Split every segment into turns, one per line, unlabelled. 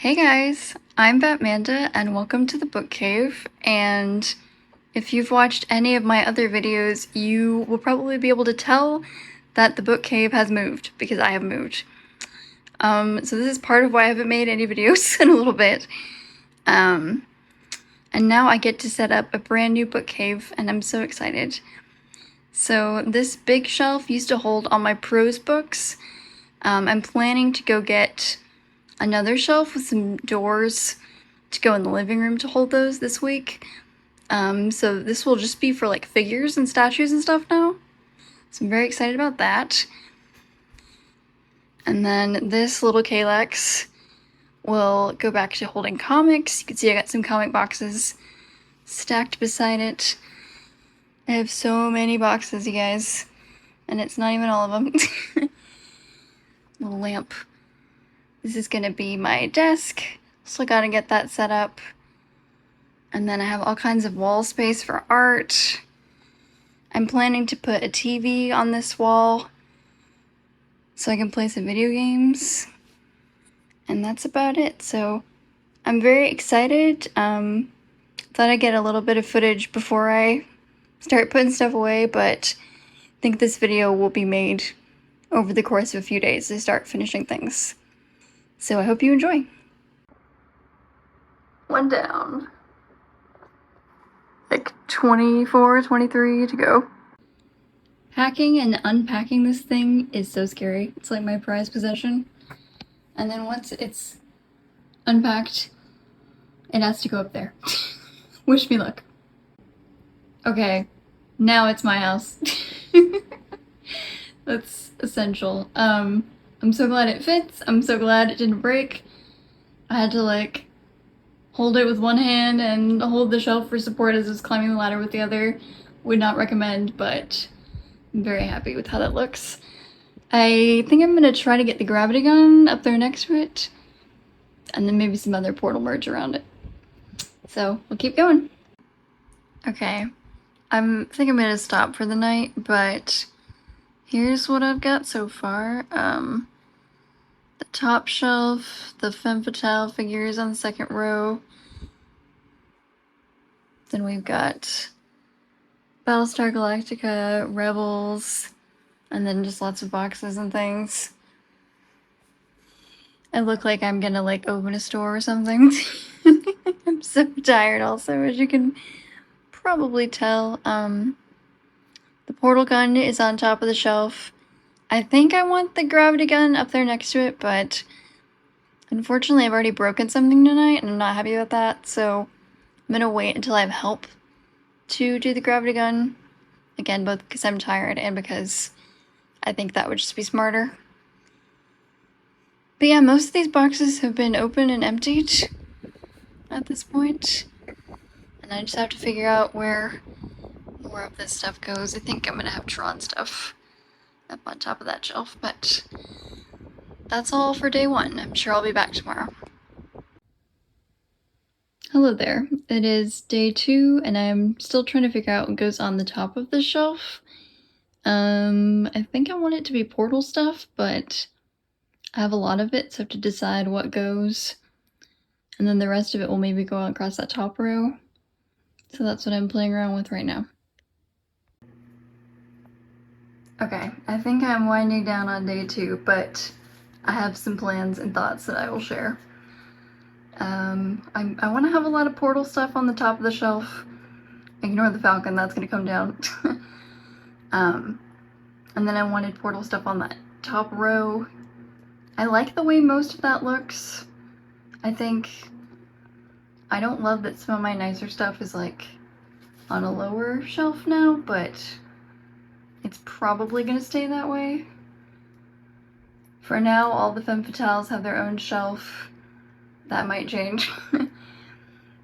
Hey guys, I'm Batmanda and welcome to the Book Cave, and if you've watched any of my other videos, you will probably be able to tell that the Book Cave has moved, because I have moved. So this is part of why I haven't made any videos in a little bit. And now I get to set up a brand new book cave, and I'm so excited. So this big shelf used to hold all my prose books. I'm planning to go get another shelf with some doors to go in the living room to hold those this week. So this will just be for like figures and statues and stuff now. So I'm very excited about that. And then this little Kallax will go back to holding comics. You can see I got some comic boxes stacked beside it. I have so many boxes, you guys, and it's not even all of them. Little lamp. This is gonna be my desk. Still gotta get that set up. And then I have all kinds of wall space for art. I'm planning to put a TV on this wall so I can play some video games. And that's about it. So I'm very excited. Thought I'd get a little bit of footage before I start putting stuff away, but I think this video will be made over the course of a few days to start finishing things. So I hope you enjoy. One down. Like 24, 23 to go. Packing and unpacking this thing is so scary. It's like my prized possession. And then once it's unpacked, it has to go up there. Wish me luck. Okay, now it's my house. That's essential. I'm so glad it fits. I'm so glad it didn't break. I had to like hold it with one hand and hold the shelf for support as I was climbing the ladder with the other. Would not recommend, but I'm very happy with how that looks. I think I'm gonna try to get the gravity gun up there next to it, and then maybe some other portal merge around it. So we'll keep going. Okay, I think I'm gonna stop for the night, but here's what I've got so far. The top shelf, the Femme Fatale figures on the second row. Then we've got Battlestar Galactica, Rebels, and then just lots of boxes and things. I look like I'm gonna like open a store or something. I'm so tired also, as you can probably tell. The portal gun is on top of the shelf. I think I want the gravity gun up there next to it, but unfortunately I've already broken something tonight and I'm not happy about that, so I'm gonna wait until I have help to do the gravity gun. Again, both because I'm tired and because I think that would just be smarter. But yeah, most of these boxes have been opened and emptied at this point, and I just have to figure out where more of this stuff goes. I think I'm gonna have Tron stuff up on top of that shelf, but that's all for day one. I'm sure I'll be back tomorrow. Hello there. It is day 2, and I'm still trying to figure out what goes on the top of the shelf. I think I want it to be portal stuff, but I have a lot of it, so I have to decide what goes. And then the rest of it will maybe go across that top row. So that's what I'm playing around with right now. Okay, I think I'm winding down on day 2, but I have some plans and thoughts that I will share. I want to have a lot of portal stuff on the top of the shelf. Ignore the falcon, that's going to come down. And then I wanted portal stuff on that top row. I like the way most of that looks. I don't love that some of my nicer stuff is like on a lower shelf now, but it's probably gonna stay that way. For now, all the Femme Fatales have their own shelf. That might change.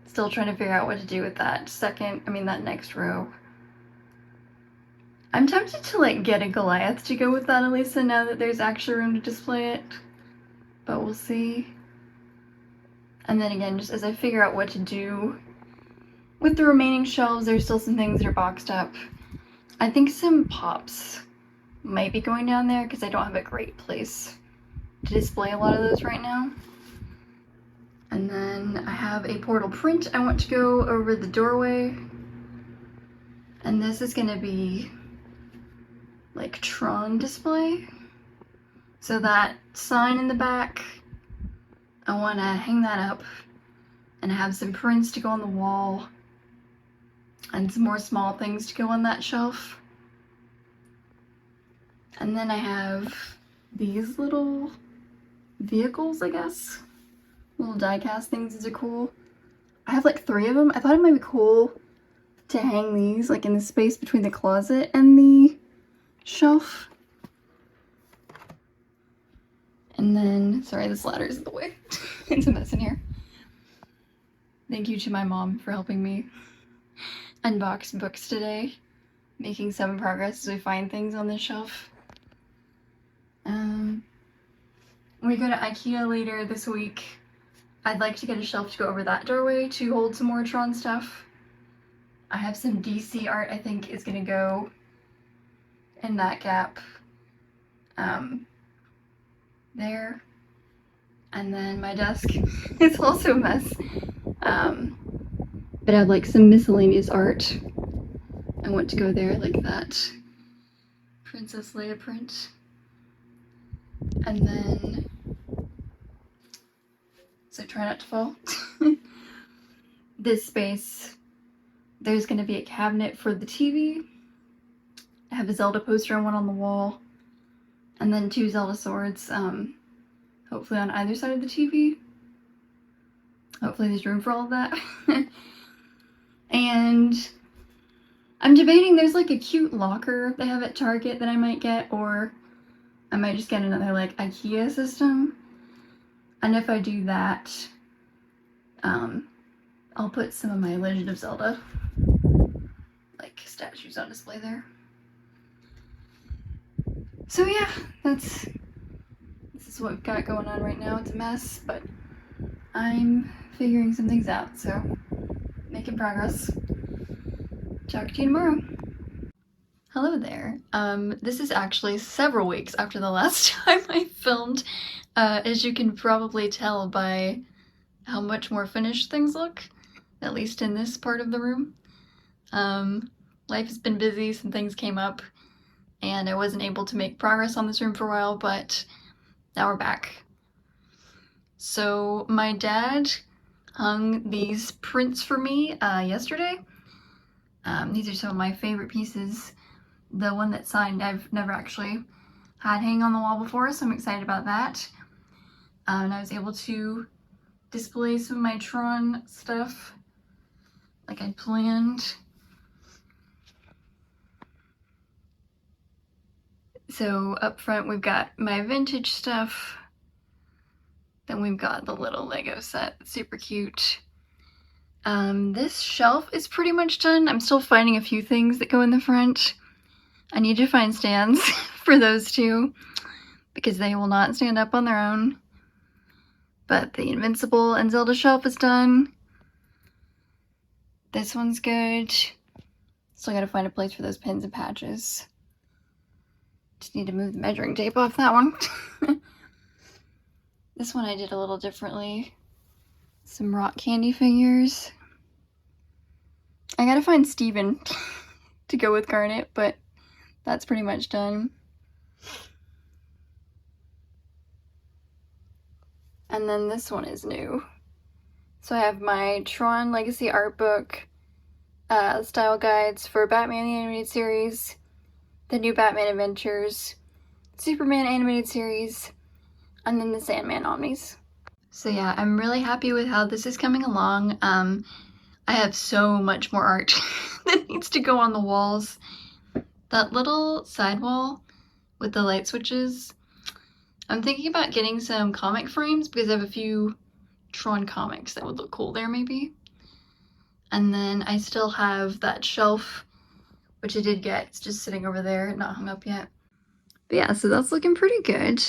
Still trying to figure out what to do with that that next row. I'm tempted to like get a Goliath to go with that, Elisa, now that there's actually room to display it. But we'll see. And then again, just as I figure out what to do with the remaining shelves, there's still some things that are boxed up. I think some pops might be going down there because I don't have a great place to display a lot of those right now. have a portal print I want to go over the doorway. And this is gonna be like Tron display. So that sign in the back, I wanna hang that up and have some prints to go on the wall and some more small things to go on that shelf. And then I have these little vehicles, I guess. Little die-cast things. These are cool. I have like 3 of them. I thought it might be cool to hang these like in the space between the closet and the shelf. And then, sorry, this ladder is in the way. It's a mess in here. Thank you to my mom for helping me unbox books today, making some progress as we find things on this shelf. When we go to IKEA later this week, I'd like to get a shelf to go over that doorway to hold some more Tron stuff. I have some DC art I think is gonna go in that gap there. And then my desk is also a mess. But I have like some miscellaneous art I want to go there, like that Princess Leia print. And then, so try not to fall. This space, there's gonna be a cabinet for the TV. I have a Zelda poster and one on the wall. And then 2 Zelda swords, hopefully on either side of the TV. Hopefully there's room for all of that. And I'm debating, there's like a cute locker they have at Target that I might get, or I might just get another like IKEA system. And if I do that, I'll put some of my Legend of Zelda like statues on display there. So yeah, this is what we've got going on right now. It's a mess, but I'm figuring some things out, so making progress. Talk to you tomorrow. Hello there. This is actually several weeks after the last time I filmed, as you can probably tell by how much more finished things look, at least in this part of the room. Life has been busy, some things came up, and I wasn't able to make progress on this room for a while, but now we're back. So my dad hung these prints for me yesterday. These are some of my favorite pieces. The one that's signed I've never actually had hang on the wall before, so I'm excited about that. And I was able to display some of my Tron stuff like I planned. So up front we've got my vintage stuff. Then we've got the little Lego set, super cute. This shelf is pretty much done. I'm still finding a few things that go in the front. I need to find stands for those two because they will not stand up on their own. But the Invincible and Zelda shelf is done. This one's good. Still gotta find a place for those pins and patches. Just need to move the measuring tape off that one. This one I did a little differently. Some rock candy figures. I gotta find Steven to go with Garnet, but that's pretty much done. And then this one is new. So I have my Tron Legacy art book, style guides for Batman the Animated Series, the new Batman Adventures, Superman Animated Series, and then the Sandman Omnis. So yeah, I'm really happy with how this is coming along. I have so much more art that needs to go on the walls. That little sidewall with the light switches, I'm thinking about getting some comic frames because I have a few Tron comics that would look cool there maybe. And then I still have that shelf, which I did get. It's just sitting over there, not hung up yet. But yeah, so that's looking pretty good.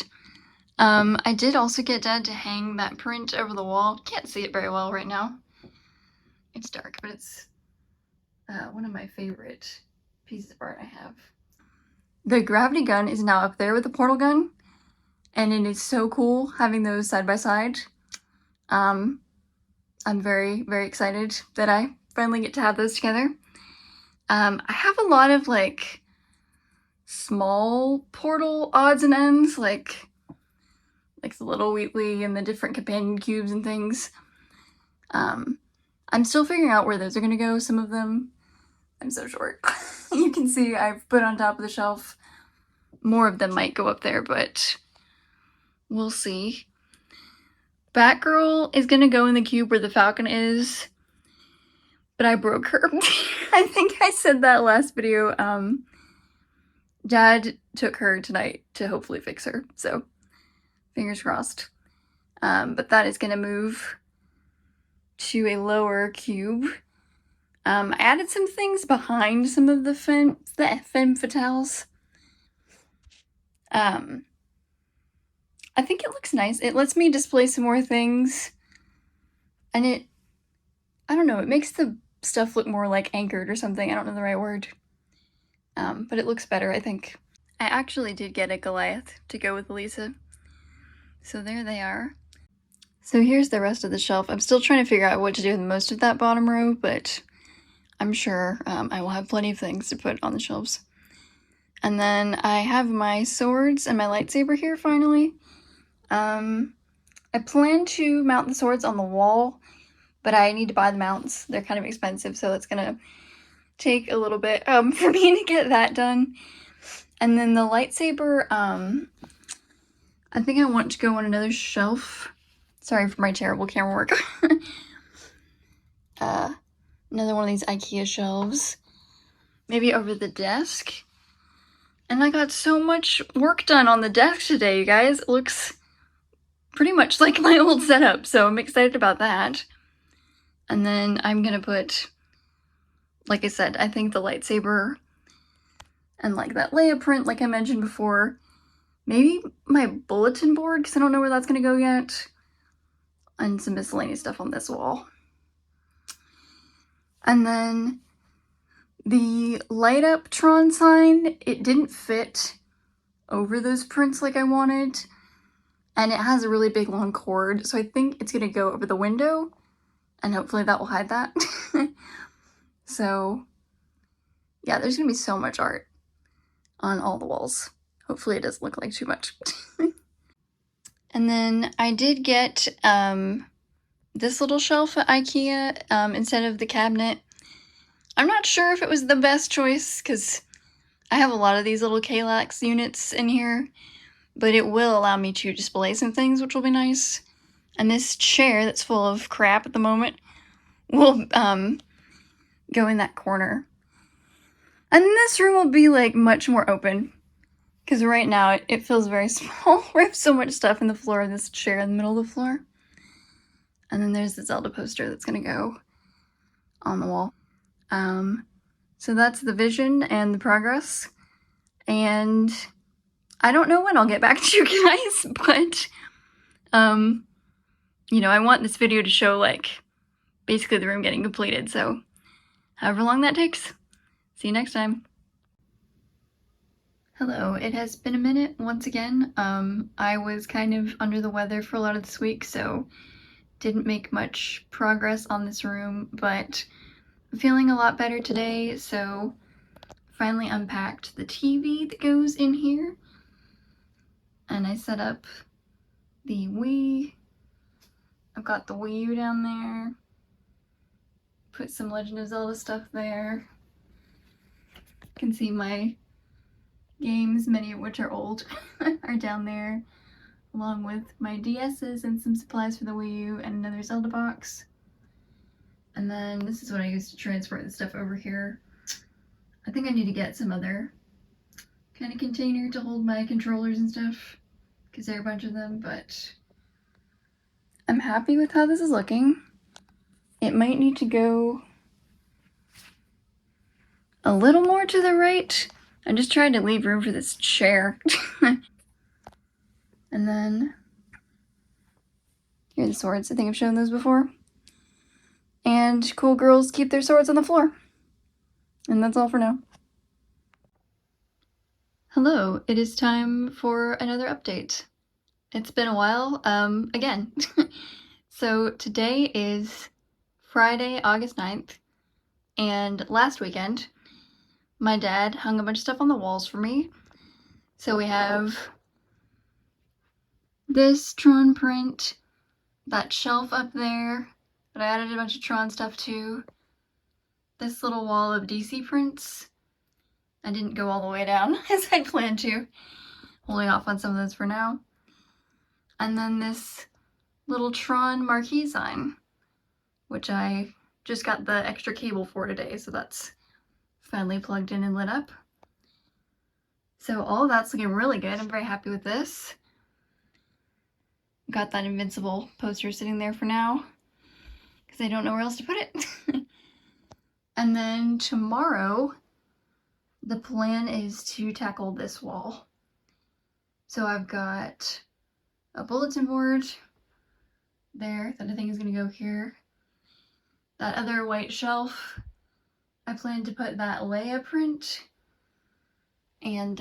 I did also get Dad to hang that print over the wall. Can't see it very well right now. It's dark, but it's one of my favorite pieces of art I have. The gravity gun is now up there with the portal gun, and it is so cool having those side by side. I'm very, very excited that I finally get to have those together. I have a lot of like small portal odds and ends, like the little Wheatley and the different companion cubes and things. I'm still figuring out where those are gonna go. Some of them, I'm so short. You can see I've put on top of the shelf. More of them might go up there, but we'll see. Batgirl is gonna go in the cube where the Falcon is, but I broke her. I think I said that last video. Dad took her tonight to hopefully fix her, so fingers crossed. But that is gonna move to a lower cube. I added some things behind some of the femme fatales. I think it looks nice. It lets me display some more things, and I don't know, it makes the stuff look more like anchored or something. I don't know the right word. But it looks better, I think. I actually did get a Goliath to go with Elisa. So there they are. So here's the rest of the shelf. I'm still trying to figure out what to do with most of that bottom row, but I'm sure I will have plenty of things to put on the shelves. And then I have my swords and my lightsaber here finally. I plan to mount the swords on the wall, but I need to buy the mounts. They're kind of expensive, so it's gonna take a little bit for me to get that done. And then the lightsaber, I think I want to go on another shelf. Sorry for my terrible camera work. Another one of these IKEA shelves. Maybe over the desk. And I got so much work done on the desk today, you guys. It looks pretty much like my old setup, so I'm excited about that. And then I'm gonna put, like I said, I think the lightsaber and like that Leia print, like I mentioned before. Maybe my bulletin board, because I don't know where that's gonna go yet. And some miscellaneous stuff on this wall. And then the light up Tron sign, it didn't fit over those prints like I wanted. And it has a really big long cord, so I think it's gonna go over the window, and hopefully that will hide that. So yeah, there's gonna be so much art on all the walls. Hopefully it doesn't look like too much. And then I did get this little shelf at IKEA instead of the cabinet. I'm not sure if it was the best choice, because I have a lot of these little Kallax units in here, but it will allow me to display some things, which will be nice. And this chair that's full of crap at the moment will go in that corner. And this room will be like much more open, because right now it feels very small. We have so much stuff in the floor, this chair in the middle of the floor. And then there's the Zelda poster that's gonna go on the wall. So that's the vision and the progress. And I don't know when I'll get back to you guys, but you know, I want this video to show like basically the room getting completed, so however long that takes. See you next time. Hello, it has been a minute once again. I was kind of under the weather for a lot of this week, so didn't make much progress on this room, but I'm feeling a lot better today, so finally unpacked the TV that goes in here. And I set up the Wii. I've got the Wii U down there. Put some Legend of Zelda stuff there. You can see my games, many of which are old, are down there, along with my DS's and some supplies for the Wii U and another Zelda box. And then this is what I use to transport the stuff over here. I think I need to get some other kind of container to hold my controllers and stuff, because there are a bunch of them, but I'm happy with how this is looking. It might need to go a little more to the right. I'm just trying to leave room for this chair. And then here are the swords. I think I've shown those before. And cool girls keep their swords on the floor. And that's all for now. Hello, it is time for another update. It's been a while, again. So today is Friday, August 9th, and last weekend, my dad hung a bunch of stuff on the walls for me. So we have this Tron print, that shelf up there, but I added a bunch of Tron stuff too. This little wall of DC prints. I didn't go all the way down as I'd planned to. Holding off on some of those for now. And then this little Tron marquee sign, which I just got the extra cable for today, so that's finally plugged in and lit up. So all of that's looking really good. I'm very happy with this. Got that Invincible poster sitting there for now, because I don't know where else to put it. And then tomorrow, the plan is to tackle this wall. So I've got a bulletin board there that I think is going to go here. That other white shelf, I plan to put that Leia print and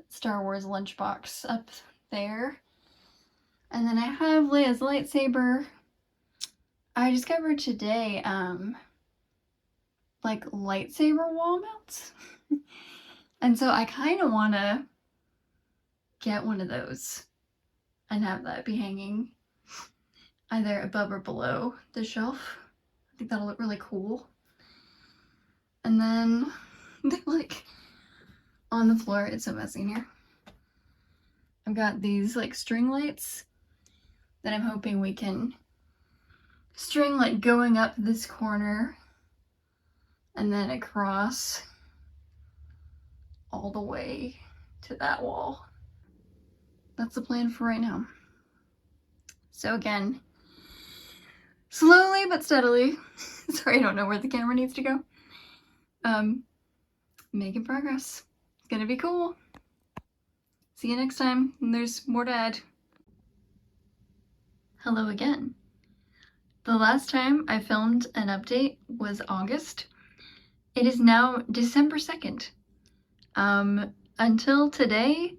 Star Wars lunchbox up there. And then I have Leia's lightsaber. I discovered today, like lightsaber wall mounts. And so I kind of want to get one of those and have that be hanging either above or below the shelf. I think that'll look really cool. And then, like, on the floor, it's so messy in here. I've got these, like, string lights that I'm hoping we can string, like, going up this corner and then across all the way to that wall. That's the plan for right now. So again, slowly but steadily, sorry, I don't know where the camera needs to go, making progress. It's gonna be cool. See you next time, and there's more to add. Hello again. The last time I filmed an update was August. It is now December 2nd. Until today,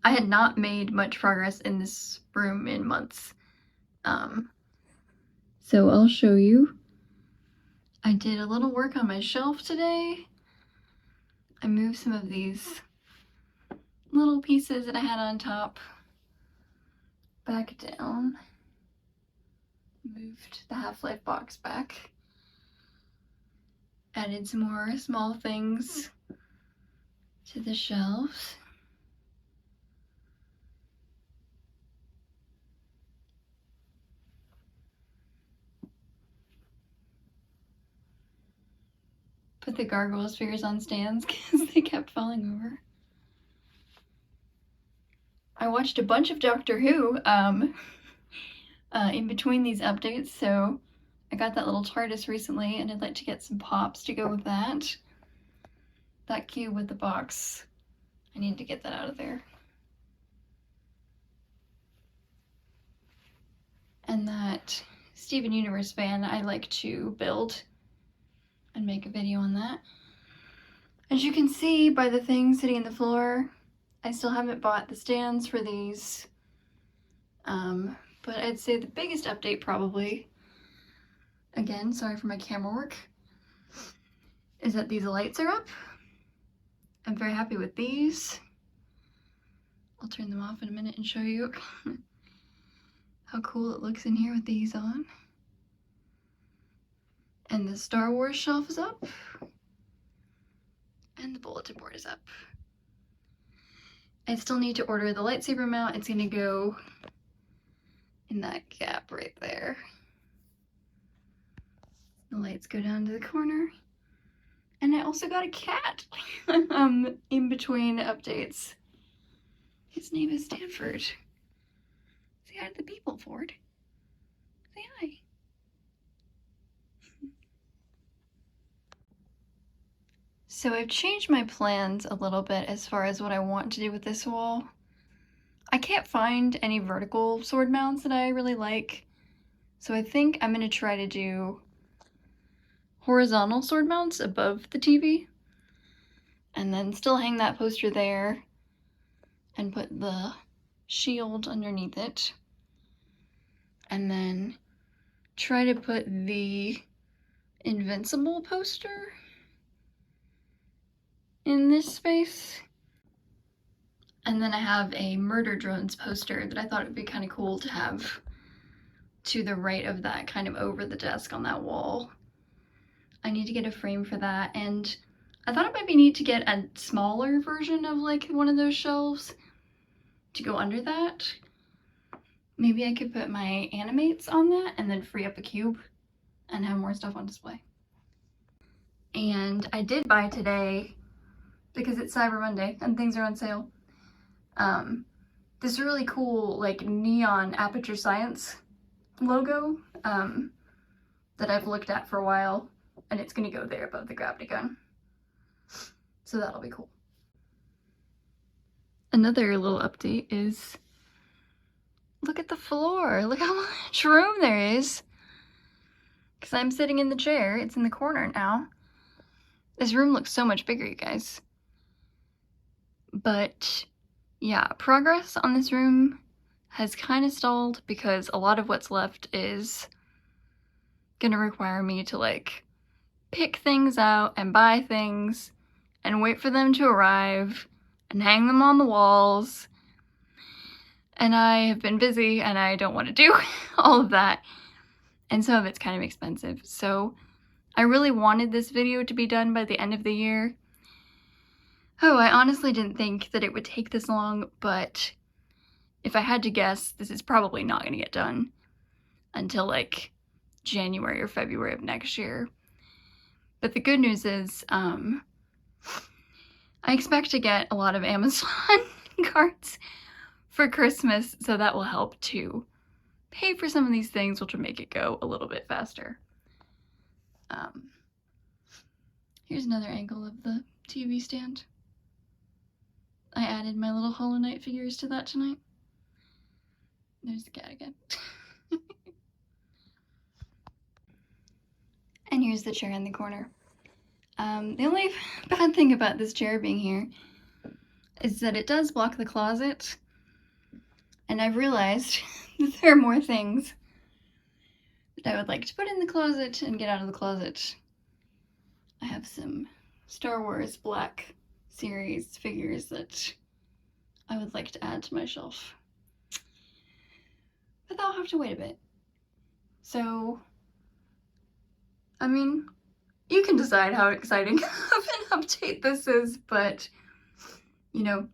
I had not made much progress in this room in months. So I'll show you. I did a little work on my shelf today. I moved some of these little pieces that I had on top back down. Moved the Half-Life box back. Added some more small things to the shelves. Put the gargoyle spheres on stands because they kept falling over. I watched a bunch of Doctor Who in between these updates, so I got that little TARDIS recently, and I'd like to get some pops to go with that. That cube with the box, I need to get that out of there. And that Steven Universe fan I like to build and make a video on that. As you can see by the things sitting on the floor, I still haven't bought the stands for these. But I'd say the biggest update probably, again, sorry for my camera work, is that these lights are up. I'm very happy with these. I'll turn them off in a minute and show you how cool it looks in here with these on. And the Star Wars shelf is up. And the bulletin board is up. I still need to order the lightsaber mount. It's gonna go in that gap right there. The lights go down to the corner. And I also got a cat in between updates. His name is Stanford. Say hi to the people, Ford. Say hi. So I've changed my plans a little bit as far as what I want to do with this wall. I can't find any vertical sword mounts that I really like, so I think I'm going to try to do horizontal sword mounts above the TV, and then still hang that poster there and put the shield underneath it, and then try to put the Invincible poster in this space. And then I have a Murder Drones poster that I thought it would be kind of cool to have to the right of that, kind of over the desk on that wall. I need to get a frame for that, and I thought it might be neat to get a smaller version of like one of those shelves to go under that. Maybe I could put my animates on that and then free up a cube and have more stuff on display. And I did buy today, because it's Cyber Monday and things are on sale, this really cool like neon Aperture Science logo that I've looked at for a while, and it's gonna go there above the gravity gun. So that'll be cool. Another little update is, look at the floor. Look how much room there is. Because I'm sitting in the chair, it's in the corner now. This room looks so much bigger, you guys. But yeah, progress on this room has kind of stalled because a lot of what's left is gonna require me to like pick things out and buy things and wait for them to arrive and hang them on the walls. And I have been busy and I don't want to do all of that. And some of it's kind of expensive. So I really wanted this video to be done by the end of the year. Oh, I honestly didn't think that it would take this long, but if I had to guess, this is probably not going to get done until like January or February of next year. But the good news is, I expect to get a lot of Amazon cards for Christmas, so that will help to pay for some of these things, which will make it go a little bit faster. Here's another angle of the TV stand. I added my little Hollow Knight figures to that tonight. There's the cat again. And here's the chair in the corner. The only bad thing about this chair being here is that it does block the closet. And I've realized that there are more things that I would like to put in the closet and get out of the closet. I have some Star Wars Black Series figures that I would like to add to my shelf. But that'll have to wait a bit. So, I mean, you can decide how exciting of an update this is, but, you know,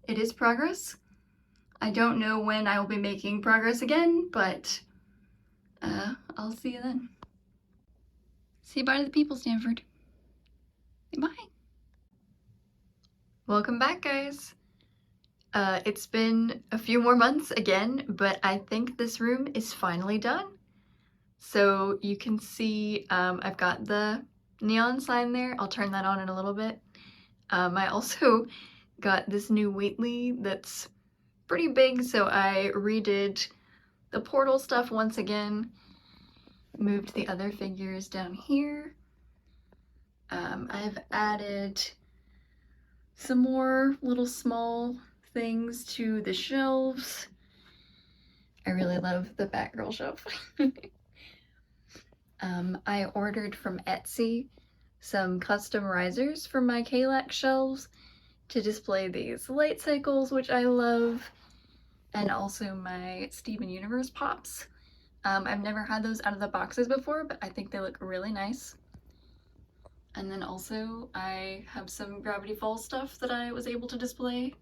it is progress. I don't know when I will be making progress again, but I'll see you then. Say bye to the people, Stanford. Say bye. Welcome back, guys. It's been a few more months again, but I think this room is finally done. So you can see I've got the neon sign there. I'll turn that on in a little bit. I also got this new Wheatley that's pretty big, so I redid the portal stuff once again, moved the other figures down here. I've added some more little small things to the shelves. I really love the Batgirl shelf. I ordered from Etsy some custom risers for my Kallax shelves to display these light cycles, which I love, and also my Steven Universe pops. I've never had those out of the boxes before, but I think they look really nice. And then also I have some Gravity Falls stuff that I was able to display.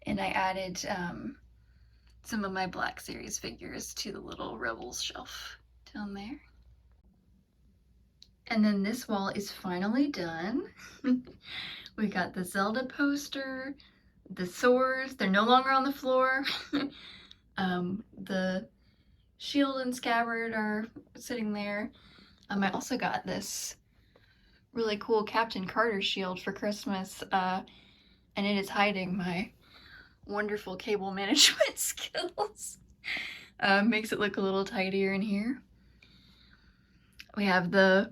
And I added some of my Black Series figures to the little Rebels shelf down there. And then this wall is finally done. We got the Zelda poster, the swords, they're no longer on the floor. The shield and scabbard are sitting there. I also got this really cool Captain Carter shield for Christmas, and it is hiding my wonderful cable management skills. Makes it look a little tidier in here. We have the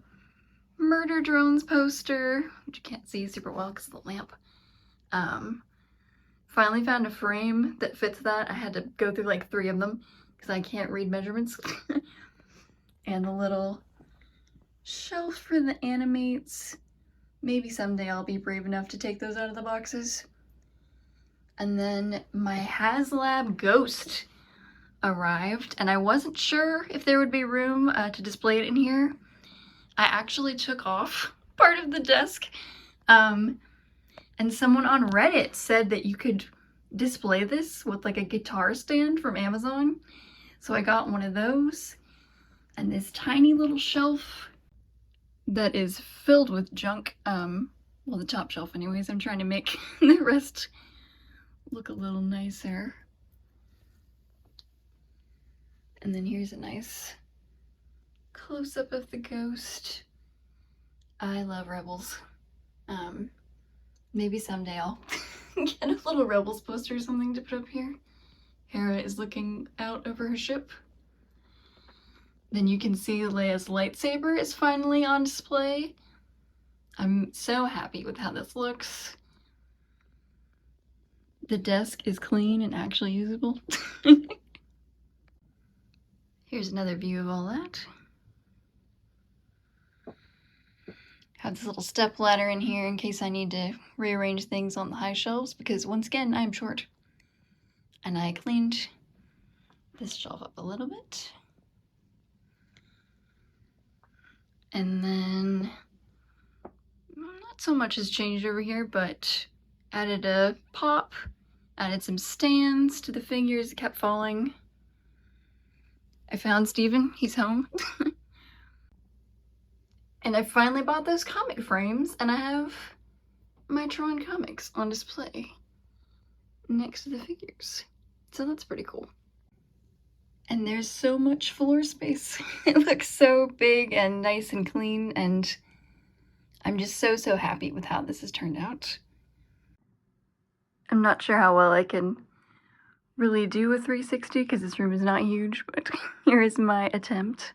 Murder Drones poster, which you can't see super well because of the lamp. Finally found a frame that fits that. I had to go through like 3 of them because I can't read measurements. And the little shelf for the Animates. Maybe someday I'll be brave enough to take those out of the boxes. And then my HasLab Ghost arrived, and I wasn't sure if there would be room to display it in here. I actually took off part of the desk, and someone on Reddit said that you could display this with like a guitar stand from Amazon. So I got one of those, and this tiny little shelf that is filled with junk. Well, the top shelf anyways. I'm trying to make the rest look a little nicer. And then here's a nice close-up of the ghost. I love Rebels. Maybe someday I'll get a little Rebels poster or something to put up here. Hera is looking out over her ship. Then you can see Leia's lightsaber is finally on display. I'm so happy with how this looks. The desk is clean and actually usable. Here's another view of all that. Have this little step ladder in here in case I need to rearrange things on the high shelves, because once again, I'm short. And I cleaned this shelf up a little bit. And then, not so much has changed over here, but added a pop, added some stands to the figures that kept falling. I found Steven, he's home. And I finally bought those comic frames, and I have my Tron comics on display next to the figures. So that's pretty cool. And there's so much floor space. It looks so big and nice and clean, and I'm just so happy with how this has turned out. I'm not sure how well I can really do a 360 because this room is not huge, but here is my attempt.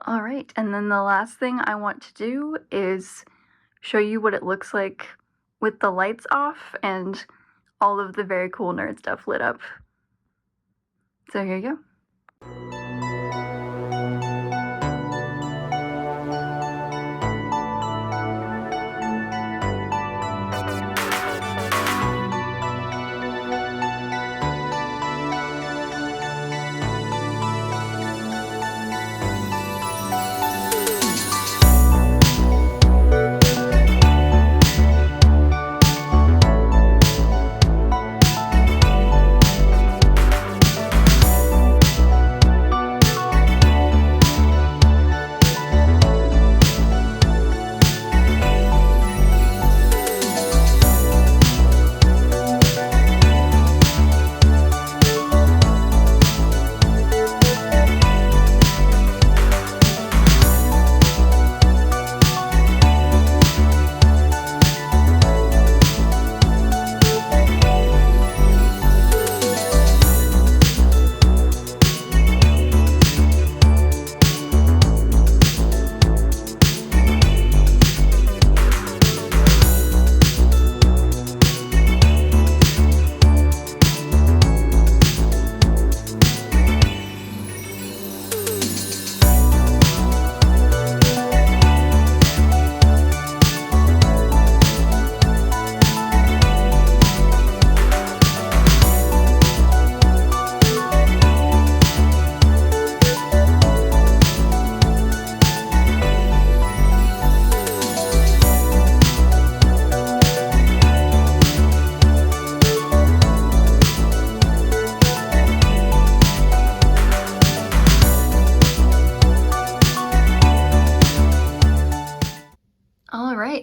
All right, and then the last thing I want to do is show you what it looks like with the lights off and all of the very cool nerd stuff lit up. So here you go.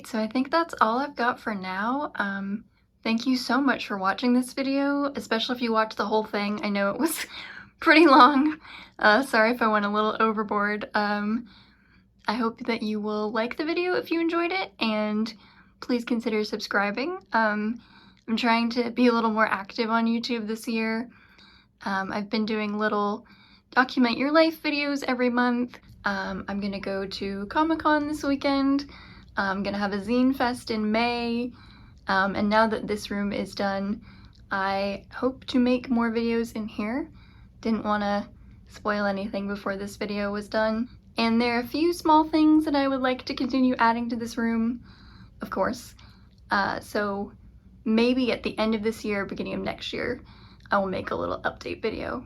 So I think that's all I've got for now. Thank you so much for watching this video, especially if you watched the whole thing. I know it was pretty long. Sorry if I went a little overboard. I hope that you will like the video if you enjoyed it, and please consider subscribing. I'm trying to be a little more active on YouTube this year. I've been doing little document your life videos every month. I'm gonna go to Comic-Con this weekend. I'm gonna have a zine fest in May. And now that this room is done, I hope to make more videos in here. Didn't want to spoil anything before this video was done. And there are a few small things that I would like to continue adding to this room, of course. So maybe at the end of this year, beginning of next year, I will make a little update video.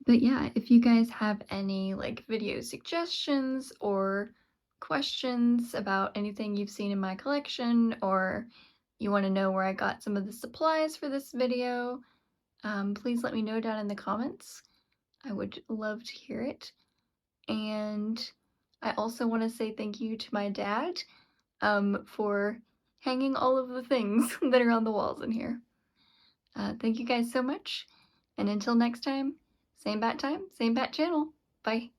But yeah, if you guys have any like video suggestions or questions about anything you've seen in my collection, or you want to know where I got some of the supplies for this video, please let me know down in the comments. I would love to hear it. And I also want to say thank you to my dad for hanging all of the things that are on the walls in here. Thank you guys so much, and until next time, same bat channel. Bye.